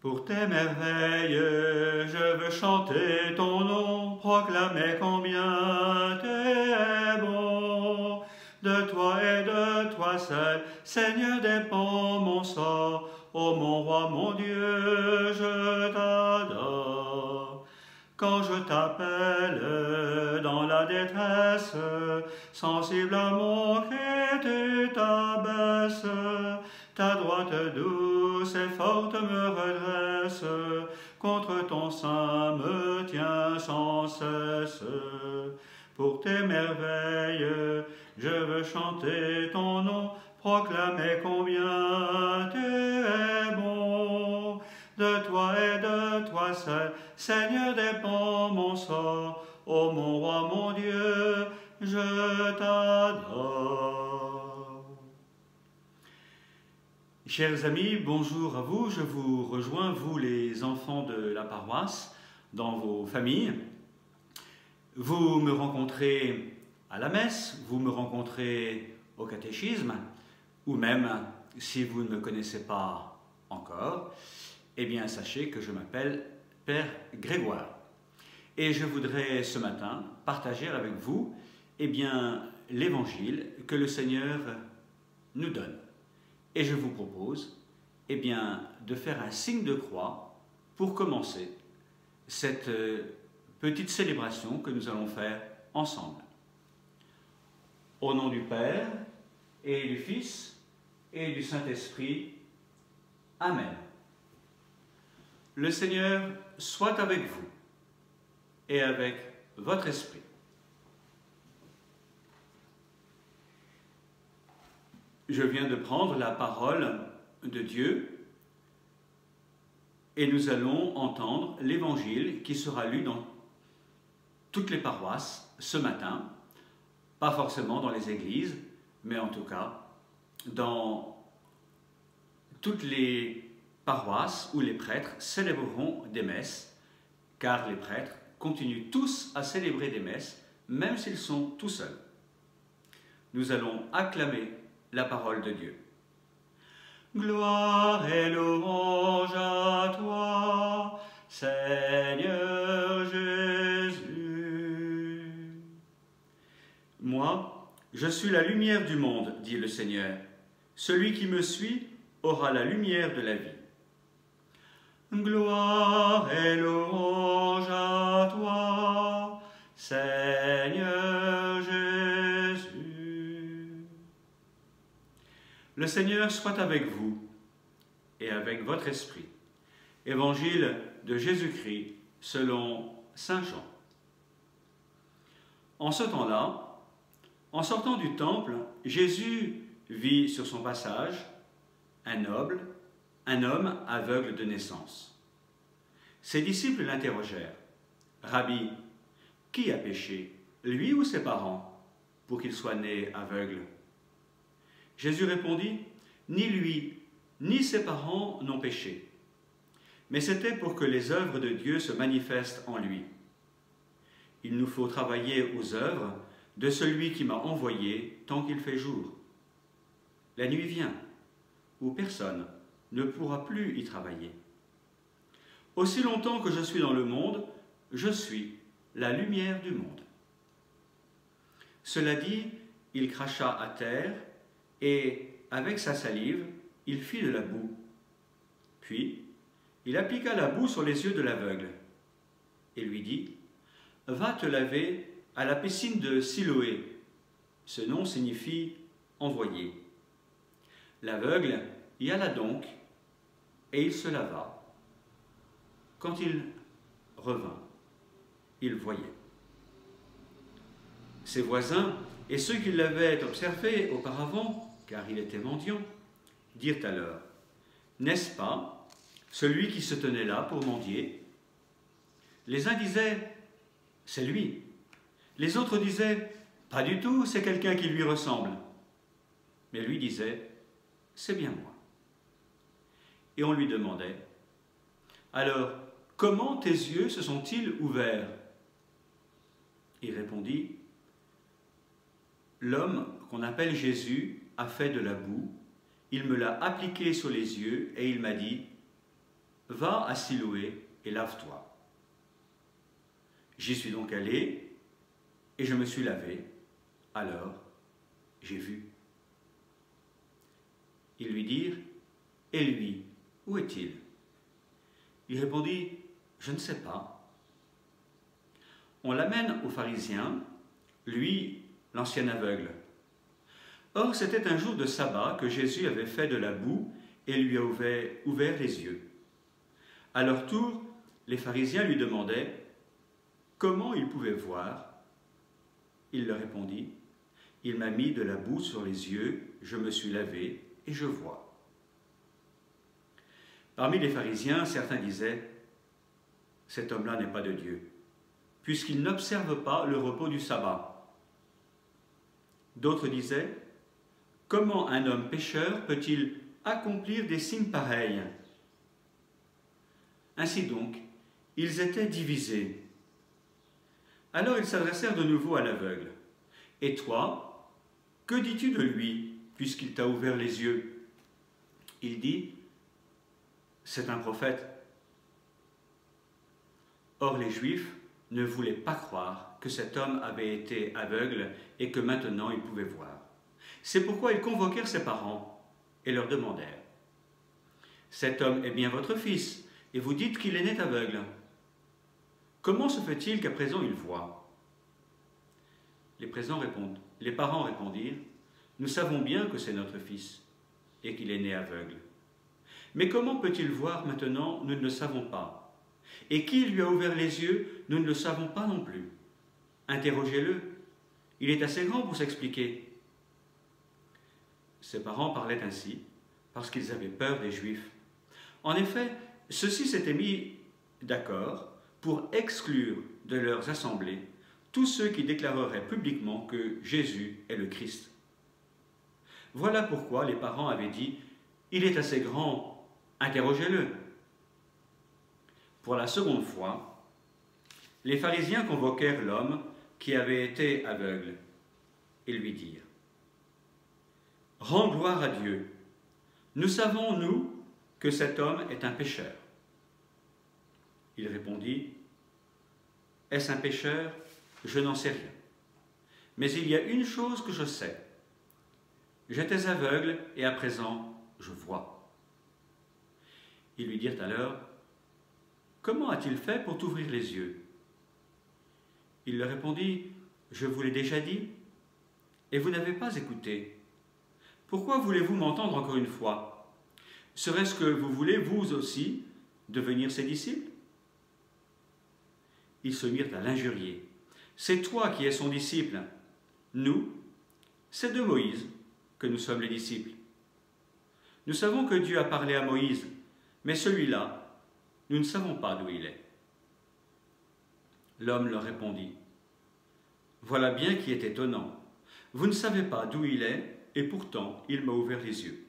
Pour tes merveilles, je veux chanter ton nom, proclamer combien tu es bon. De toi et de toi seul, Seigneur, dépend mon sort. Ô mon roi, mon Dieu, je t'adore. Quand je t'appelle dans la détresse, sensible à mon cri, tu t'abaisses. Ta droite douce et forte me redresse, contre ton sein me tient sans cesse. Pour tes merveilles, je veux chanter ton nom, proclamer combien tu es bon. De toi et de toi seul, Seigneur, dépend mon sort. Ô mon roi, mon Dieu, je t'adore. Chers amis, bonjour à vous. Je vous rejoins, vous les enfants de la paroisse, dans vos familles. Vous me rencontrez à la messe, vous me rencontrez au catéchisme, ou même, si vous ne me connaissez pas encore, eh bien sachez que je m'appelle Père Grégoire. Et je voudrais ce matin partager avec vous eh bien, l'évangile que le Seigneur nous donne. Et je vous propose eh bien, de faire un signe de croix pour commencer cette petite célébration que nous allons faire ensemble. Au nom du Père et du Fils et du Saint-Esprit. Amen. Le Seigneur soit avec vous et avec votre esprit. Je viens de prendre la parole de Dieu et nous allons entendre l'évangile qui sera lu dans toutes les paroisses ce matin, pas forcément dans les églises, mais en tout cas dans toutes les paroisses où les prêtres célébreront des messes, car les prêtres continuent tous à célébrer des messes, même s'ils sont tout seuls. Nous allons acclamer la parole de Dieu. Gloire et louange à toi, Seigneur Jésus. Moi, je suis la lumière du monde, dit le Seigneur. Celui qui me suit aura la lumière de la vie. Gloire et louange à toi, Seigneur Jésus. Le Seigneur soit avec vous et avec votre esprit. Évangile de Jésus-Christ selon Saint Jean. En ce temps-là, en sortant du temple, Jésus vit sur son passage un homme aveugle de naissance. Ses disciples l'interrogèrent. « Rabbi, qui a péché, lui ou ses parents, pour qu'il soit né aveugle ?» Jésus répondit, « Ni lui, ni ses parents n'ont péché, mais c'était pour que les œuvres de Dieu se manifestent en lui. Il nous faut travailler aux œuvres de celui qui m'a envoyé tant qu'il fait jour. La nuit vient, où personne ne pourra plus y travailler. Aussi longtemps que je suis dans le monde, je suis la lumière du monde. » Cela dit, il cracha à terre et, avec sa salive, il fit de la boue. Puis, il appliqua la boue sur les yeux de l'aveugle et lui dit, « Va te laver à la piscine de Siloé. » Ce nom signifie « envoyé ». L'aveugle y alla donc et il se lava. Quand il revint, il voyait. Ses voisins et ceux qui l'avaient observé auparavant, car il était mendiant, dirent alors, « N'est-ce pas celui qui se tenait là pour mendier ?» Les uns disaient, « C'est lui ». Les autres disaient, « Pas du tout, c'est quelqu'un qui lui ressemble. » Mais lui disait, « C'est bien moi. » Et on lui demandait, « Alors, comment tes yeux se sont-ils ouverts ?» Il répondit, « L'homme qu'on appelle Jésus a fait de la boue, il me l'a appliqué sur les yeux et il m'a dit, « va à Siloé et lave-toi. J'y suis donc allé, et je me suis lavé, alors j'ai vu. » Ils lui dirent, « Et lui, où est-il » Il répondit, « Je ne sais pas. » On l'amène aux pharisiens, lui, l'ancien aveugle. Or, c'était un jour de sabbat que Jésus avait fait de la boue et lui a ouvert les yeux. À leur tour, les pharisiens lui demandaient comment il pouvait voir. Il leur répondit, « Il m'a mis de la boue sur les yeux, je me suis lavé et je vois. » Parmi les pharisiens, certains disaient, « Cet homme-là n'est pas de Dieu, puisqu'il n'observe pas le repos du sabbat. » D'autres disaient, « Comment un homme pécheur peut-il accomplir des signes pareils ?» Ainsi donc, ils étaient divisés. Alors ils s'adressèrent de nouveau à l'aveugle. « Et toi, que dis-tu de lui, puisqu'il t'a ouvert les yeux ?» Il dit, « C'est un prophète. » Or les Juifs ne voulaient pas croire que cet homme avait été aveugle et que maintenant il pouvait voir. C'est pourquoi ils convoquèrent ses parents et leur demandèrent, « Cet homme est bien votre fils, et vous dites qu'il est né aveugle. Comment se fait-il qu'à présent il voit ?» Les parents répondirent, « Nous savons bien que c'est notre fils et qu'il est né aveugle. Mais comment peut-il voir maintenant? Nous ne le savons pas. Et qui lui a ouvert les yeux? Nous ne le savons pas non plus. Interrogez-le. Il est assez grand pour s'expliquer. » Ses parents parlaient ainsi parce qu'ils avaient peur des Juifs. En effet, ceux-ci s'étaient mis d'accord pour exclure de leurs assemblées tous ceux qui déclareraient publiquement que Jésus est le Christ. Voilà pourquoi les parents avaient dit « Il est assez grand, interrogez-le ». Pour la seconde fois, les pharisiens convoquèrent l'homme qui avait été aveugle et lui dirent « Rends gloire à Dieu. Nous savons, nous, que cet homme est un pécheur. » Il répondit, « Est-ce un pécheur? Je n'en sais rien. Mais il y a une chose que je sais. J'étais aveugle et à présent je vois. » Ils lui dirent alors, « Comment a-t-il fait pour t'ouvrir les yeux ?» Il leur répondit, « Je vous l'ai déjà dit, et vous n'avez pas écouté. Pourquoi voulez-vous m'entendre encore une fois? Serait-ce que vous voulez, vous aussi, devenir ses disciples ?» Ils se mirent à l'injurier. « C'est toi qui es son disciple. Nous, c'est de Moïse que nous sommes les disciples. Nous savons que Dieu a parlé à Moïse, mais celui-là, nous ne savons pas d'où il est. » L'homme leur répondit, « Voilà bien qui est étonnant. Vous ne savez pas d'où il est, et pourtant il m'a ouvert les yeux.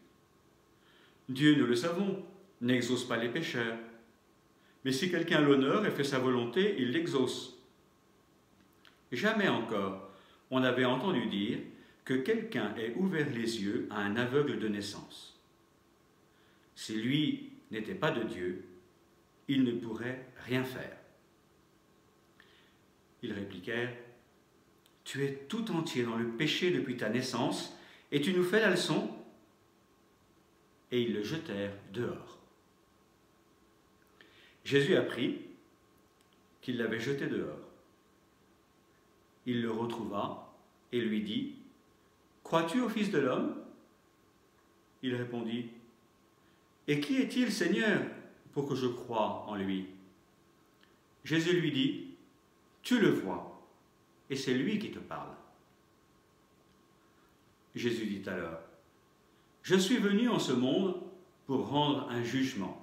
Dieu, nous le savons, n'exauce pas les pécheurs. Mais si quelqu'un l'honore et fait sa volonté, il l'exauce. Jamais encore on n'avait entendu dire que quelqu'un ait ouvert les yeux à un aveugle de naissance. Si lui n'était pas de Dieu, il ne pourrait rien faire. » Ils répliquèrent, « Tu es tout entier dans le péché depuis ta naissance, et tu nous fais la leçon ?» Et ils le jetèrent dehors. Jésus apprit qu'il l'avait jeté dehors. Il le retrouva et lui dit, « Crois-tu au Fils de l'homme » Il répondit, « Et qui est-il, Seigneur, pour que je croie en lui ?» Jésus lui dit, « Tu le vois, et c'est lui qui te parle. » Jésus dit alors, « Je suis venu en ce monde pour rendre un jugement,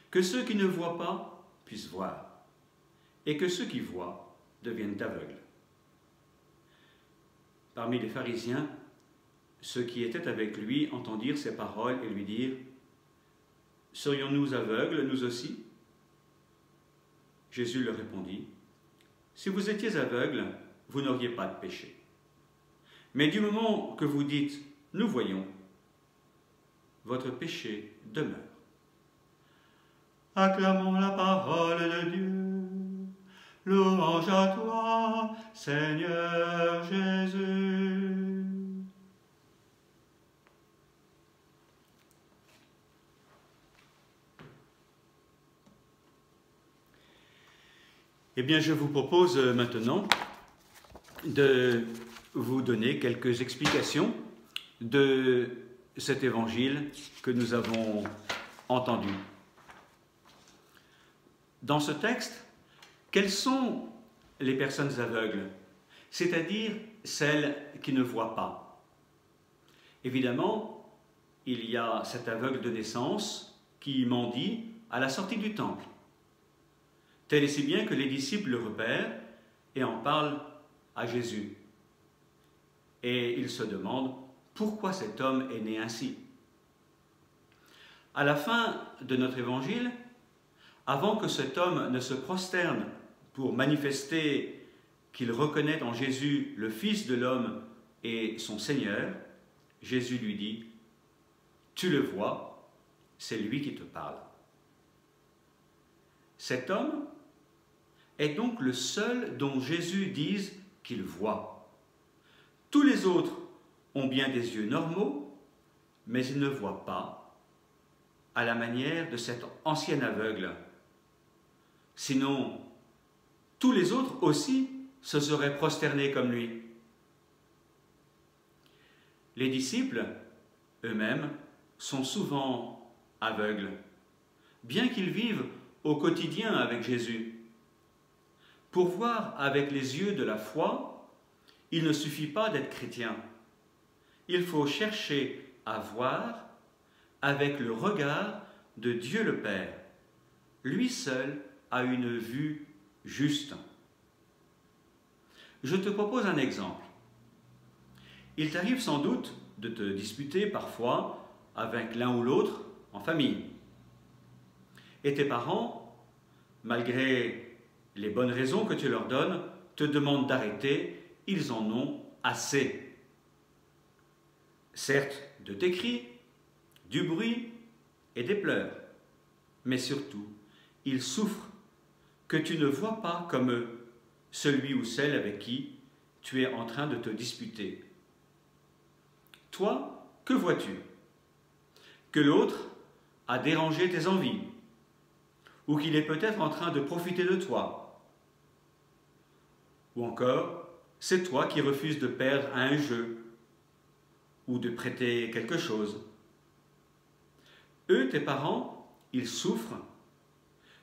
que ceux qui ne voient pas puissent voir, et que ceux qui voient deviennent aveugles. » Parmi les pharisiens, ceux qui étaient avec lui entendirent ces paroles et lui dirent, « Serions-nous aveugles, nous aussi ?» Jésus leur répondit, « Si vous étiez aveugles, vous n'auriez pas de péché. Mais du moment que vous dites, « Nous voyons », votre péché demeure. Acclamons la parole de Dieu. Louange à toi, Seigneur Jésus. Eh bien, je vous propose maintenant de vous donner quelques explications de cet évangile que nous avons entendu. Dans ce texte, quelles sont les personnes aveugles, c'est-à-dire celles qui ne voient pas? Évidemment, il y a cet aveugle de naissance qui mendie à la sortie du temple. Tel est si bien que les disciples le repèrent et en parlent à Jésus. Et ils se demandent pourquoi cet homme est né ainsi. À la fin de notre évangile, avant que cet homme ne se prosterne pour manifester qu'il reconnaît en Jésus le Fils de l'homme et son Seigneur, Jésus lui dit « Tu le vois, c'est lui qui te parle. » Cet homme est donc le seul dont Jésus dise qu'il voit. Tous les autres ont bien des yeux normaux, mais ils ne voient pas, à la manière de cet ancien aveugle. Sinon, tous les autres aussi se seraient prosternés comme lui. Les disciples, eux-mêmes, sont souvent aveugles, bien qu'ils vivent au quotidien avec Jésus. Pour voir avec les yeux de la foi, il ne suffit pas d'être chrétien. Il faut chercher à voir avec le regard de Dieu le Père. Lui seul a une vue juste. Je te propose un exemple. Il t'arrive sans doute de te disputer parfois avec l'un ou l'autre en famille. Et tes parents, malgré les bonnes raisons que tu leur donnes, te demandent d'arrêter, ils en ont assez. Certes, de tes cris, du bruit et des pleurs, mais surtout, ils souffrent que tu ne vois pas comme eux, celui ou celle avec qui tu es en train de te disputer. Toi, que vois-tu? Que l'autre a dérangé tes envies, ou qu'il est peut-être en train de profiter de toi. Ou encore, c'est toi qui refuses de perdre à un jeu ou de prêter quelque chose. Eux, tes parents, ils souffrent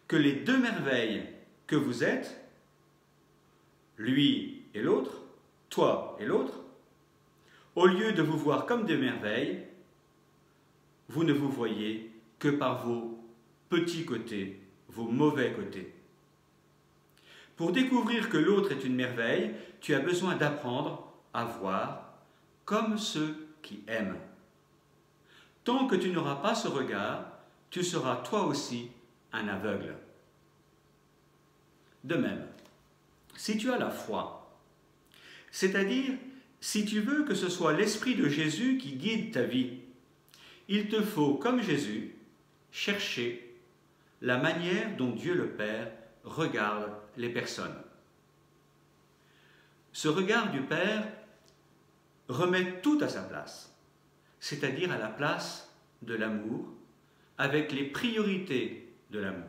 que les deux merveilles que vous êtes, lui et l'autre, toi et l'autre, au lieu de vous voir comme des merveilles, vous ne vous voyez que par vos petits côtés, vos mauvais côtés. Pour découvrir que l'autre est une merveille, tu as besoin d'apprendre à voir comme ceux qui aiment. Tant que tu n'auras pas ce regard, tu seras toi aussi un aveugle. De même, si tu as la foi, c'est-à-dire si tu veux que ce soit l'Esprit de Jésus qui guide ta vie, il te faut, comme Jésus, chercher la manière dont Dieu le Père regarde les personnes. Ce regard du Père remet tout à sa place, c'est-à-dire à la place de l'amour, avec les priorités de l'amour.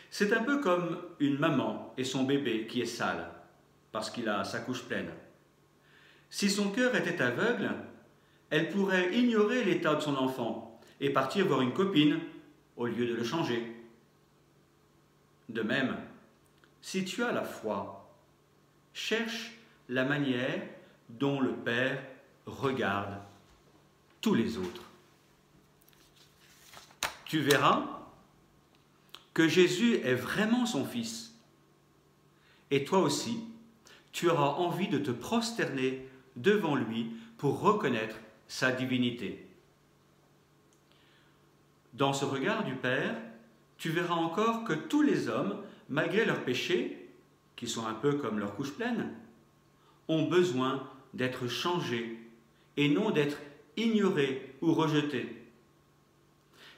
C'est un peu comme une maman et son bébé qui est sale, parce qu'il a sa couche pleine. Si son cœur était aveugle, elle pourrait ignorer l'état de son enfant et partir voir une copine au lieu de le changer. De même, si tu as la foi, cherche la manière dont le Père regarde tous les autres. Tu verras que Jésus est vraiment son Fils. Et toi aussi, tu auras envie de te prosterner devant lui pour reconnaître sa divinité. Dans ce regard du Père, tu verras encore que tous les hommes, malgré leurs péchés, qui sont un peu comme leur couche pleine, ont besoin d'être changés et non d'être ignorés ou rejetés.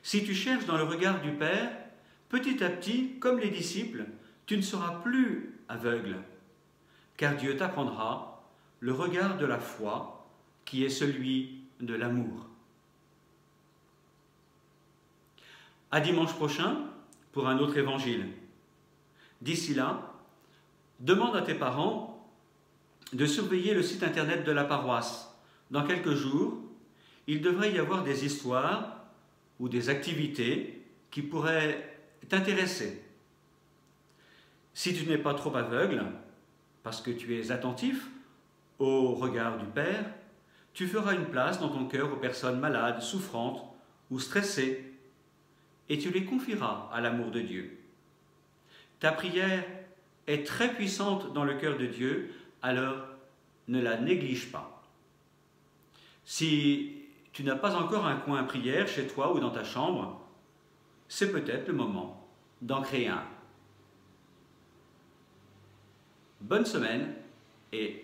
Si tu cherches dans le regard du Père, petit à petit, comme les disciples, tu ne seras plus aveugle, car Dieu t'apprendra le regard de la foi qui est celui de l'amour. À dimanche prochain pour un autre évangile. D'ici là, demande à tes parents de surveiller le site internet de la paroisse. Dans quelques jours, il devrait y avoir des histoires ou des activités qui pourraient t'intéresser. Si tu n'es pas trop aveugle, parce que tu es attentif au regard du Père, tu feras une place dans ton cœur aux personnes malades, souffrantes ou stressées, et tu les confieras à l'amour de Dieu. Ta prière est très puissante dans le cœur de Dieu, alors ne la néglige pas. Si tu n'as pas encore un coin prière chez toi ou dans ta chambre, c'est peut-être le moment d'en créer un. Bonne semaine et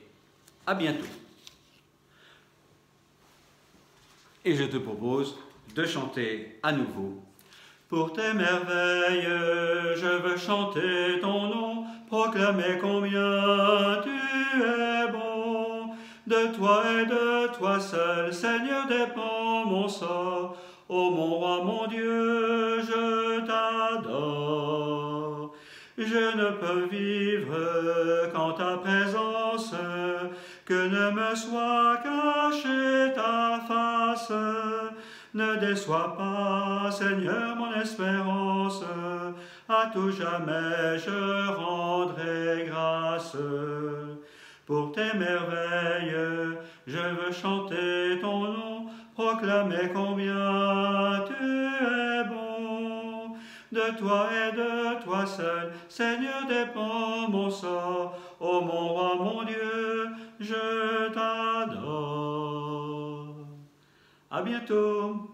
à bientôt. Et je te propose de chanter à nouveau. Pour tes merveilles, je veux chanter ton nom, proclamer combien tu es bon. De toi et de toi seul, Seigneur, dépend mon sort. Ô mon roi, mon Dieu, je t'adore. Je ne peux vivre qu'en ta présence, que ne me soit cachée ta face. Ne déçois pas, Seigneur, mon espérance, à tout jamais je rendrai grâce. Pour tes merveilles, je veux chanter ton nom, proclamer combien tu es bon. De toi et de toi seul, Seigneur, dépend mon sort. Ô mon roi, mon Dieu, je t'adore. À bientôt.